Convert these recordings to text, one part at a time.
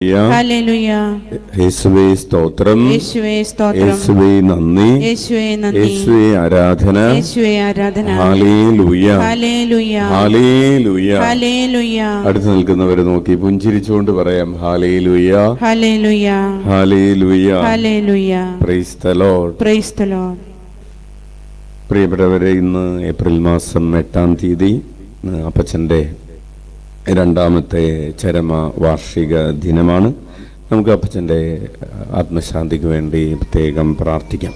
യേശുവേ സ്തോത്രം, യേശുവേ നന്ദി, യേശുവേ ആരാധന. Hallelujah, hallelujah. അടുത്ത് നിൽക്കുന്നവരെ നോക്കി പുഞ്ചിരിച്ചുകൊണ്ട് പറയാം hallelujah, hallelujah, hallelujah, hallelujah. Praise the Lord, praise the Lord. പ്രിയപ്പെട്ടവരെ, ഇന്ന് ഏപ്രിൽ മാസം 8-ാം തീയതി അപ്പച്ചൻ്റെ രണ്ടാമത്തെ ചരമ വാർഷിക ദിനമാണ്. നമുക്ക് അപ്പച്ചൻ്റെ ആത്മശാന്തിക്ക് വേണ്ടി പ്രത്യേകം പ്രാർത്ഥിക്കാം.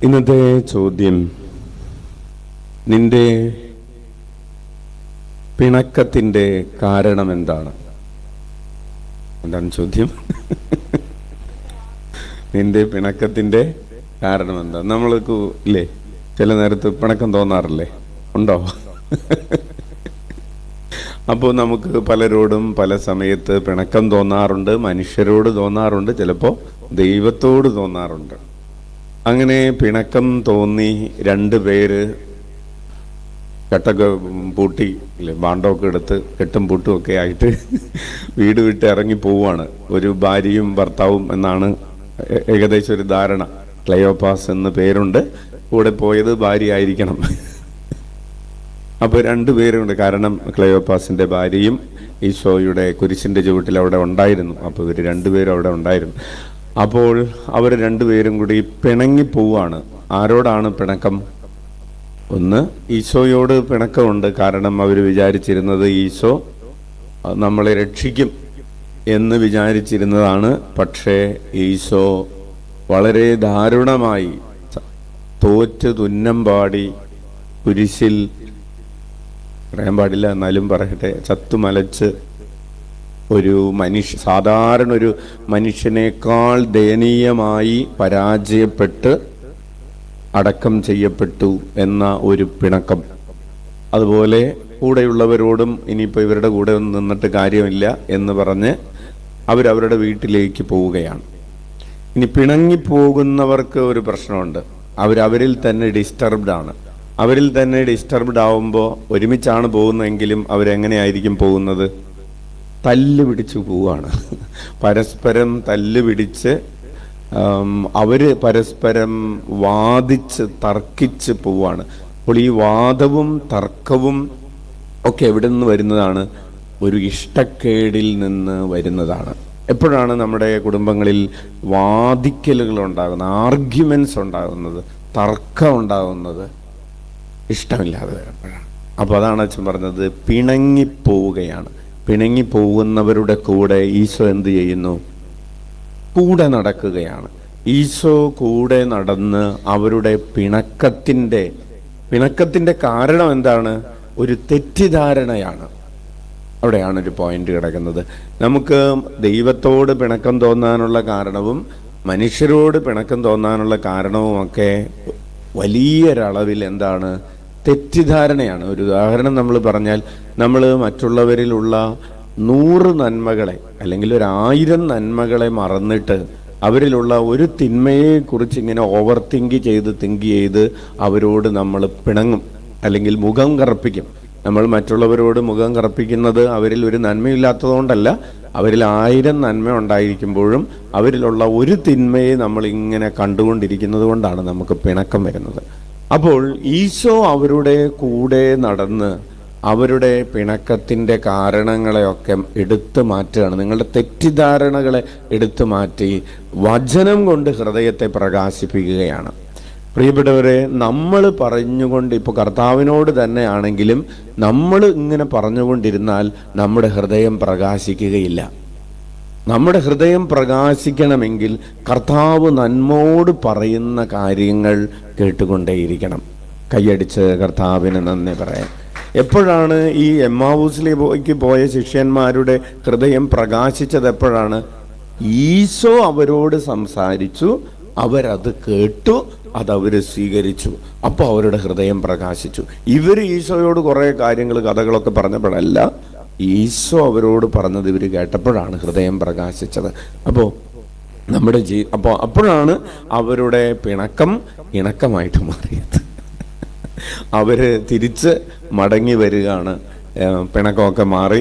ഇന്നത്തെ ചോദ്യം, നിന്റെ പിണക്കത്തിൻ്റെ കാരണം എന്താണ്? എന്താണ് ചോദ്യം? നിന്റെ പിണക്കത്തിൻ്റെ കാരണം എന്താണ്? നമ്മൾക്ക് ഇല്ലേ ചില നേരത്ത് പിണക്കം തോന്നാറില്ലേ? ഉണ്ടോ? അപ്പോൾ നമുക്ക് പലരോടും പല സമയത്ത് പിണക്കം തോന്നാറുണ്ട്. മനുഷ്യരോട് തോന്നാറുണ്ട്, ചിലപ്പോൾ ദൈവത്തോട് തോന്നാറുണ്ട്. അങ്ങനെ പിണക്കം തോന്നി രണ്ടുപേര് കെട്ടൊക്കെ പൂട്ടി ബാണ്ടൊക്കെ എടുത്ത് കെട്ടും പൂട്ടും ഒക്കെ ആയിട്ട് വീട് വിട്ട് ഇറങ്ങി പോവുകയാണ്. ഒരു ഭാര്യയും ഭർത്താവും എന്നാണ് ഏകദേശം ഒരു ധാരണ. ക്ലയോപ്പാസ് എന്ന് പേരുണ്ട്. കൂടെ പോയത് ഭാര്യ ആയിരിക്കണം. അപ്പോൾ രണ്ടുപേരുണ്ട്. കാരണം ക്ലയോപ്പാസിൻ്റെ ഭാര്യയും ഈശോയുടെ കുരിശിൻ്റെ ചുവട്ടിൽ അവിടെ ഉണ്ടായിരുന്നു. അപ്പോൾ ഇവർ രണ്ടുപേരും അവിടെ ഉണ്ടായിരുന്നു. അപ്പോൾ അവർ രണ്ടുപേരും കൂടി പിണങ്ങിപ്പോവാണ്. ആരോടാണ് പിണക്കം? ഒന്ന്, ഈശോയോട് പിണക്കമുണ്ട്. കാരണം അവർ വിചാരിച്ചിരുന്നത് ഈശോ നമ്മളെ രക്ഷിക്കും എന്ന് വിചാരിച്ചിരുന്നതാണ്. പക്ഷേ ഈശോ വളരെ ദാരുണമായി തോറ്റ് തുന്നം പാടി കുരിശിൽ, പറയാൻ പാടില്ല എന്നാലും പറയട്ടെ, ചത്തുമലച്ച് ഒരു സാധാരണ ഒരു മനുഷ്യനേക്കാൾ ദയനീയമായി പരാജയപ്പെട്ട് അടക്കം ചെയ്യപ്പെട്ടു എന്ന ഒരു പിണക്കം. അതുപോലെ കൂടെയുള്ളവരോടും ഇനിയിപ്പോൾ ഇവരുടെ കൂടെ ഒന്നും നിന്നിട്ട് കാര്യമില്ല എന്ന് പറഞ്ഞ് അവരവരുടെ വീട്ടിലേക്ക് പോവുകയാണ്. ഇനി പിണങ്ങിപ്പോകുന്നവർക്ക് ഒരു പ്രശ്നമുണ്ട്. അവരിൽ തന്നെ ഡിസ്റ്റർബ്ഡ് ആണ്. അവരിൽ തന്നെ ഡിസ്റ്റർബ്ഡ് ആവുമ്പോൾ ഒരുമിച്ചാണ് പോകുന്നതെങ്കിലും അവരെങ്ങനെയായിരിക്കും പോകുന്നത്? തല്ല് പിടിച്ച് പോവുകയാണ്. പരസ്പരം തല്ല് പിടിച്ച് അവർ പരസ്പരം വാദിച്ച് തർക്കിച്ച് പോവുകയാണ്. അപ്പോൾ ഈ വാദവും തർക്കവും ഒക്കെ എവിടെ നിന്ന് വരുന്നതാണ്? ഒരു ഇഷ്ടക്കേടിൽ നിന്ന് വരുന്നതാണ്. എപ്പോഴാണ് നമ്മുടെ കുടുംബങ്ങളിൽ വാദിക്കലുകൾ ഉണ്ടാകുന്നത്, ആർഗ്യുമെന്റ്സ് ഉണ്ടാകുന്നത്, തർക്കം ഉണ്ടാകുന്നത്? ഇഷ്ടമില്ലാതെ വരുമ്പോഴാണ്. അപ്പോൾ അതാണ് അച്ഛൻ പറഞ്ഞത്, പിണങ്ങിപ്പോവുകയാണ്. പിണങ്ങിപ്പോകുന്നവരുടെ കൂടെ ഈശോ എന്ത് ചെയ്യുന്നു? കൂടെ നടക്കുകയാണ്. ഈശോ കൂടെ നടന്ന് അവരുടെ പിണക്കത്തിൻ്റെ കാരണം എന്താണ്? ഒരു തെറ്റിദ്ധാരണയാണ്. അവിടെയാണ് ഒരു പോയിന്റ് കിടക്കുന്നത്. നമുക്ക് ദൈവത്തോട് പിണക്കം തോന്നാനുള്ള കാരണവും മനുഷ്യരോട് പിണക്കം തോന്നാനുള്ള കാരണവുമൊക്കെ വലിയൊരളവിൽ എന്താണ്? തെറ്റിദ്ധാരണയാണ്. ഒരു ഉദാഹരണം നമ്മൾ പറഞ്ഞാൽ, നമ്മൾ മറ്റുള്ളവരിലുള്ള 100 നന്മകളെ അല്ലെങ്കിൽ 1000 നന്മകളെ മറന്നിട്ട് അവരിലുള്ള ഒരു തിന്മയെക്കുറിച്ച് ഇങ്ങനെ ഓവർ തിങ്ക് ചെയ്ത് അവരോട് നമ്മൾ പിണങ്ങും, അല്ലെങ്കിൽ മുഖം കറുപ്പിക്കും. നമ്മൾ മറ്റുള്ളവരോട് മുഖം കറുപ്പിക്കുന്നത് അവരിൽ ഒരു നന്മയില്ലാത്തതുകൊണ്ടല്ല, അവരിൽ 1000 നന്മ ഉണ്ടായിരിക്കുമ്പോഴും അവരിലുള്ള ഒരു തിന്മയെ നമ്മൾ ഇങ്ങനെ കണ്ടുകൊണ്ടിരിക്കുന്നത് കൊണ്ടാണ് നമുക്ക് പിണക്കം വരുന്നത്. അപ്പോൾ ഈശോ അവരുടെ കൂടെ നടന്ന് അവരുടെ പിണക്കത്തിൻ്റെ കാരണങ്ങളെയൊക്കെ എടുത്തു മാറ്റുകയാണ്. നിങ്ങളുടെ തെറ്റിദ്ധാരണകളെ എടുത്തു മാറ്റി വചനം കൊണ്ട് ഹൃദയത്തെ പ്രകാശിപ്പിക്കുകയാണ്. പ്രിയപ്പെട്ടവരെ, നമ്മൾ പറഞ്ഞുകൊണ്ട്, ഇപ്പോൾ കർത്താവിനോട് തന്നെ ആണെങ്കിലും നമ്മൾ ഇങ്ങനെ പറഞ്ഞുകൊണ്ടിരുന്നാൽ നമ്മുടെ ഹൃദയം പ്രകാശിക്കുകയില്ല. നമ്മുടെ ഹൃദയം പ്രകാശിക്കണമെങ്കിൽ കർത്താവ് നമ്മോട് പറയുന്ന കാര്യങ്ങൾ കേട്ടുകൊണ്ടേയിരിക്കണം. കൈയടിച്ച് കർത്താവിന് നന്ദി പറയാം. എപ്പോഴാണ് ഈ എമ്മാവൂസിലേക്ക് പോയ ശിഷ്യന്മാരുടെ ഹൃദയം പ്രകാശിച്ചത്? എപ്പോഴാണ്? ഈശോ അവരോട് സംസാരിച്ചു, അവരത് കേട്ടു, അതവർ സ്വീകരിച്ചു. അപ്പോൾ അവരുടെ ഹൃദയം പ്രകാശിച്ചു. ഇവർ ഈശോയോട് കുറേ കാര്യങ്ങൾ, കഥകളൊക്കെ പറഞ്ഞപ്പോഴല്ല, ഈശോ അവരോട് പറഞ്ഞത് ഇവർ കേട്ടപ്പോഴാണ് ഹൃദയം പ്രകാശിച്ചത്. അപ്പോൾ നമ്മുടെ അപ്പോഴാണ് അവരുടെ പിണക്കം ഇണക്കമായിട്ട് മാറിയത്. അവർ തിരിച്ച് മടങ്ങി വരികയാണ്. പിണക്കമൊക്കെ മാറി